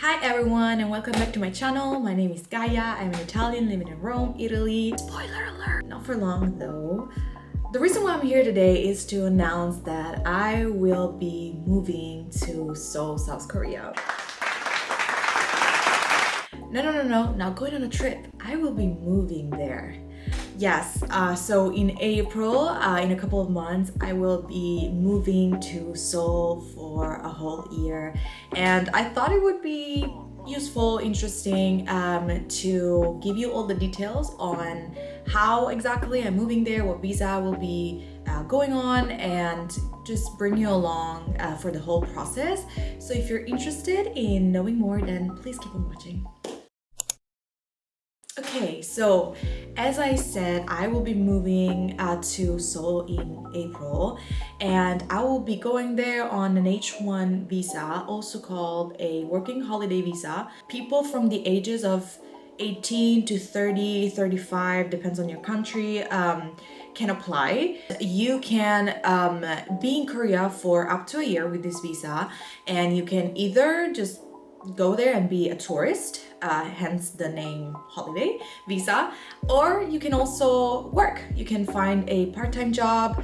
Hi everyone and welcome back to my channel. My name is Gaia. I'm an Italian living in Rome, Italy. Spoiler alert! Not for long though. The reason why I'm here today is to announce that I will be moving to Seoul, South Korea. No, not going on a trip. I will be moving there. Yes, so in April, in a couple of months, I will be moving to Seoul for a whole year. And I thought it would be useful, interesting to give you all the details on how exactly I'm moving there, what visa I will be going on, and just bring you along for the whole process. So if you're interested in knowing more, then please keep on watching. Okay, so as I said, I will be moving to Seoul in April, and I will be going there on an H1 visa, also called a working holiday visa. People from the ages of 18 to 30, 35, depends on your country, can apply. You can be in Korea for up to a year with this visa, and you can either just go there and be a tourist, hence the name holiday visa, or you can also work. You can find a part-time job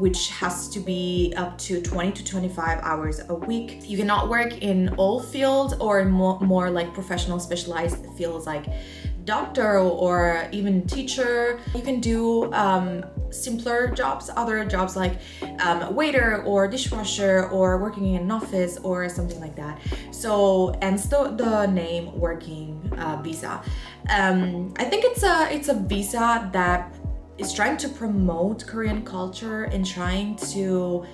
which has to be up to 20 to 25 hours a week. You cannot work in all fields or more like professional specialized fields like doctor or even teacher. You can do simpler jobs, other jobs like waiter or dishwasher or working in an office or something like that. So, and still the name working visa. I think it's a visa that is trying to promote Korean culture and trying to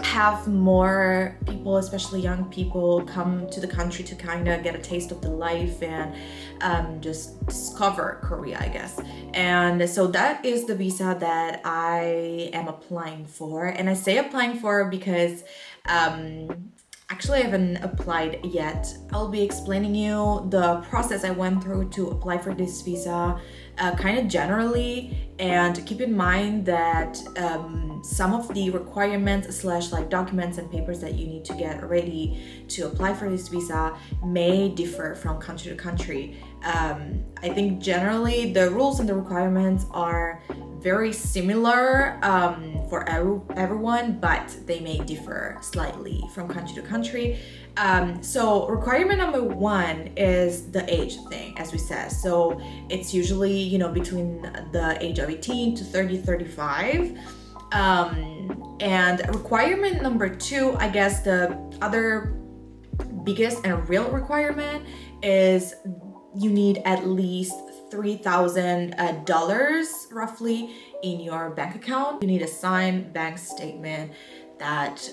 have more people, especially young people, come to the country to kind of get a taste of the life and just discover Korea, I guess. And so that is the visa that I am applying for. And I say applying for because actually I haven't applied yet. I'll be explaining you the process I went through to apply for this visa kind of generally, and keep in mind that some of the requirements slash like documents and papers that you need to get ready to apply for this visa may differ from country to country. I think generally the rules and the requirements are very similar for everyone, but they may differ slightly from country to country. So requirement number one is the age thing, as we said. So it's usually, you know, between the age of 18 to 30, 35. And requirement number two, I guess the other biggest and real requirement is you need at least $3,000 roughly in your bank account. You need a signed bank statement that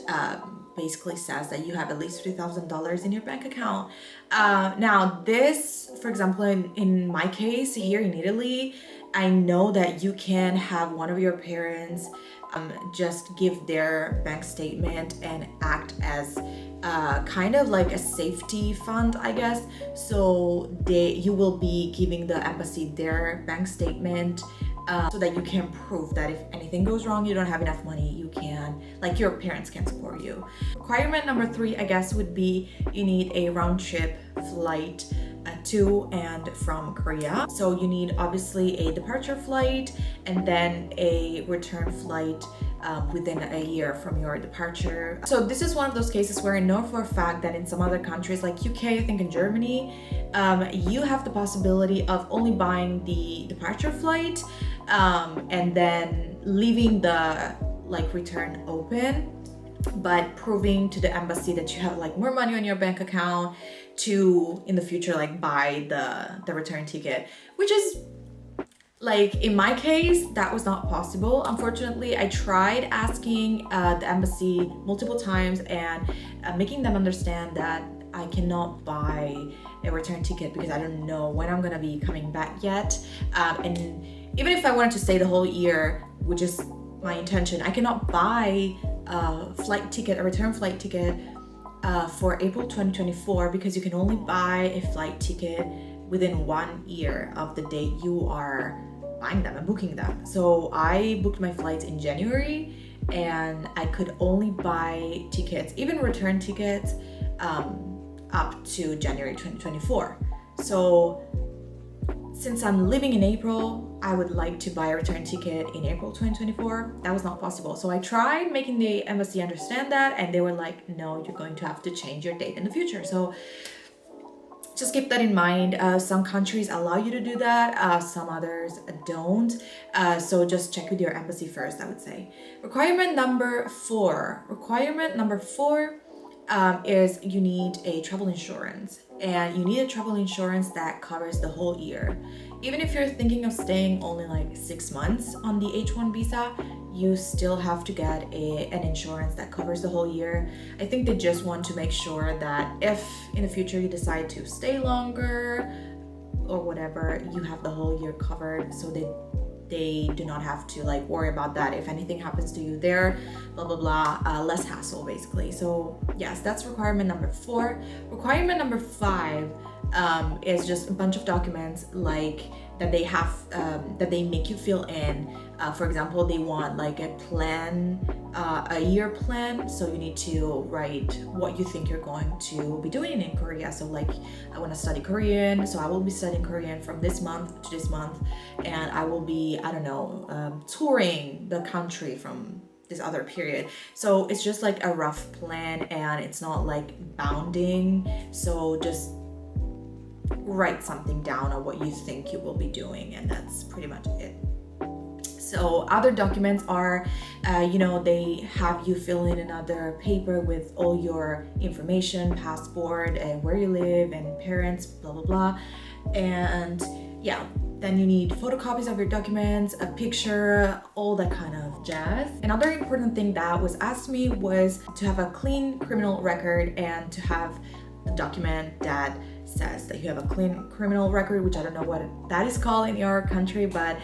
basically says that you have at least $3,000 in your bank account. Now this, for example, in my case here in Italy, I know that you can have one of your parents just give their bank statement and act as kind of like a safety fund, I guess. So you will be giving the embassy their bank statement so that you can prove that if anything goes wrong, you don't have enough money, you can, like your parents can support you. Requirement number three, I guess, would be you need a round trip flight to and from Korea. So you need obviously a departure flight and then a return flight within a year from your departure. So this is one of those cases where I know for a fact that in some other countries like UK, I think in Germany, you have the possibility of only buying the departure flight and then leaving the like return open, but proving to the embassy that you have like more money on your bank account to in the future like buy the return ticket, which is like in my case that was not possible. Unfortunately, I tried asking the embassy multiple times and making them understand that I cannot buy a return ticket because I don't know when I'm gonna be coming back yet, and even if I wanted to stay the whole year, which is my intention, I cannot buy a flight ticket, a return flight ticket for April 2024 because you can only buy a flight ticket within 1 year of the date you are buying them and booking them. So I booked my flights in January and I could only buy tickets, even return tickets, up to January 2024. So since I'm leaving in April, I would like to buy a return ticket in April 2024. That was not possible. So I tried making the embassy understand that, and they were like, no, you're going to have to change your date in the future. So just keep that in mind. Some countries allow you to do that, some others don't. So just check with your embassy first, I would say. Requirement number four. Is you need a travel insurance, and you need a travel insurance that covers the whole year. Even if you're thinking of staying only like 6 months on the H1 visa, you still have to get an insurance that covers the whole year. I think they just want to make sure that if in the future you decide to stay longer or whatever, you have the whole year covered, so they do not have to like worry about that if anything happens to you there, blah blah blah. Less hassle basically. So yes, that's requirement number 4. Requirement number 5 is just a bunch of documents like that they have that they make you fill in. For example, they want like a plan, a year plan, so you need to write what you think you're going to be doing in Korea. So like, I want to study Korean, so I will be studying Korean from this month to this month, and I will be, I don't know, touring the country from this other period. So it's just like a rough plan, and it's not like bounding, so just write something down on what you think you will be doing, and that's pretty much it. So other documents are, they have you fill in another paper with all your information, passport, and where you live, and parents, blah blah blah. And yeah, then you need photocopies of your documents, a picture, all that kind of jazz. Another important thing that was asked me was to have a clean criminal record and to have a document that says that you have a clean criminal record, which I don't know what that is called in your country, but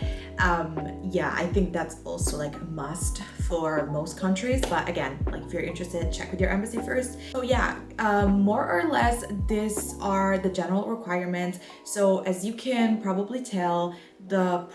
yeah, I think that's also like a must for most countries. But again, like if you're interested, check with your embassy first. So yeah, more or less these are the general requirements. So as you can probably tell, the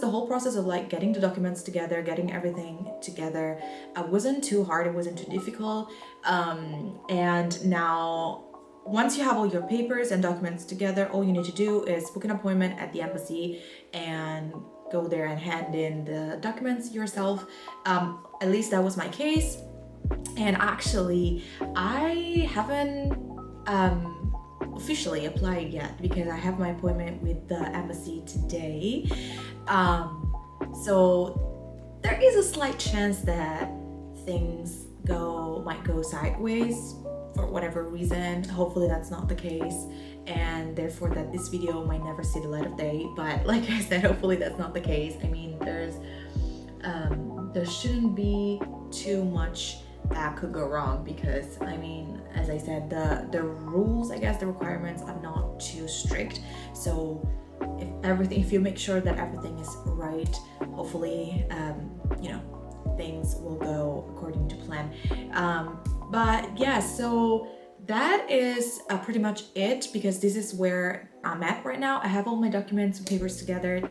whole process of like getting the documents together, getting everything together, wasn't too hard, it wasn't too difficult. And now once you have all your papers and documents together, all you need to do is book an appointment at the embassy and go there and hand in the documents yourself. At least that was my case. And actually, I haven't officially applied yet because I have my appointment with the embassy today. So there is a slight chance that things might go sideways for whatever reason. Hopefully that's not the case, and therefore that this video might never see the light of day. But like I said, hopefully that's not the case. I mean, there shouldn't be too much that could go wrong, because I mean, as I said, the rules, I guess the requirements are not too strict. So if you make sure that everything is right, hopefully things will go according to plan. But yeah, so that is pretty much it, because this is where I'm at right now. I have all my documents and papers together.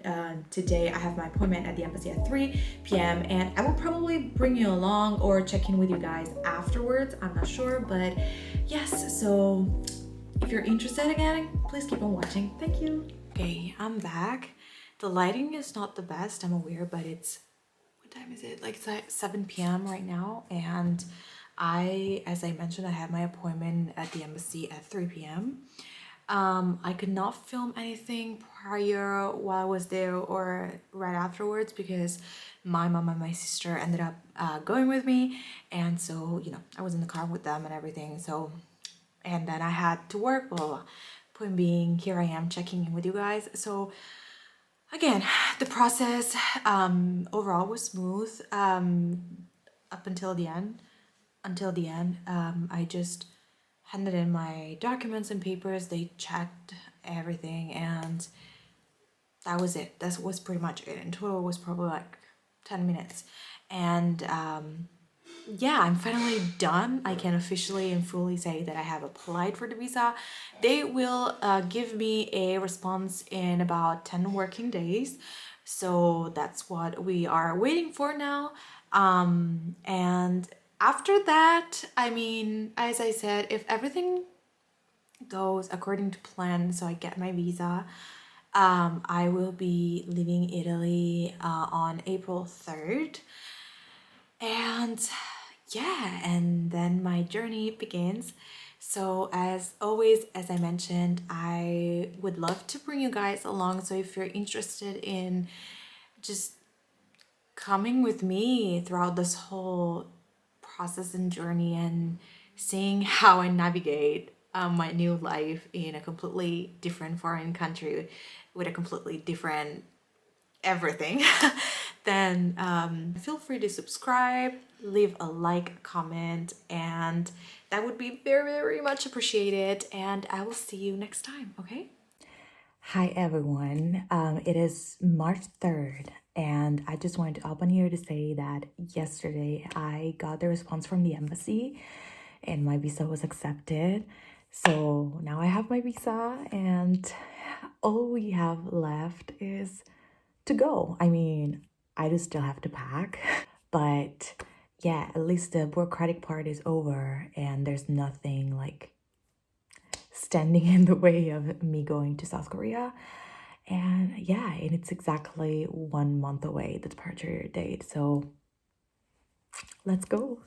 Today I have my appointment at the embassy at 3 p.m. and I will probably bring you along or check in with you guys afterwards. I'm not sure, but yes, so if you're interested again, please keep on watching. Thank you. Okay, I'm back. The lighting is not the best, I'm aware, but what time is it? Like it's 7 p.m. right now, and as I mentioned, I had my appointment at the embassy at 3 p.m. I could not film anything prior while I was there or right afterwards because my mom and my sister ended up going with me, and so I was in the car with them and everything. So, and then I had to work. Blah, blah, blah. Point being, here I am checking in with you guys. So again, the process overall was smooth up until the end. I just handed in my documents and papers. They checked everything, and that was it. That was pretty much it. In total, it was probably like 10 minutes. And yeah, I'm finally done. I can officially and fully say that I have applied for the visa. They will give me a response in about 10 working days. So that's what we are waiting for now. And after that, I mean, as I said, if everything goes according to plan, so I get my visa, I will be leaving Italy on April 3rd. And yeah, and then my journey begins. So, as always, as I mentioned, I would love to bring you guys along. So, if you're interested in just coming with me throughout this whole process and journey and seeing how I navigate my new life in a completely different foreign country with a completely different everything, then feel free to subscribe, leave a like, comment, and that would be very, very much appreciated. And I will see you next time, okay? Hi everyone, it is March 3rd, and I just wanted to hop on here to say that yesterday I got the response from the embassy and my visa was accepted. So now I have my visa, and all we have left is to go. I mean, I do still have to pack, but yeah, at least the bureaucratic part is over and there's nothing like standing in the way of me going to South Korea. And yeah, and it's exactly 1 month away, the departure date. So let's go.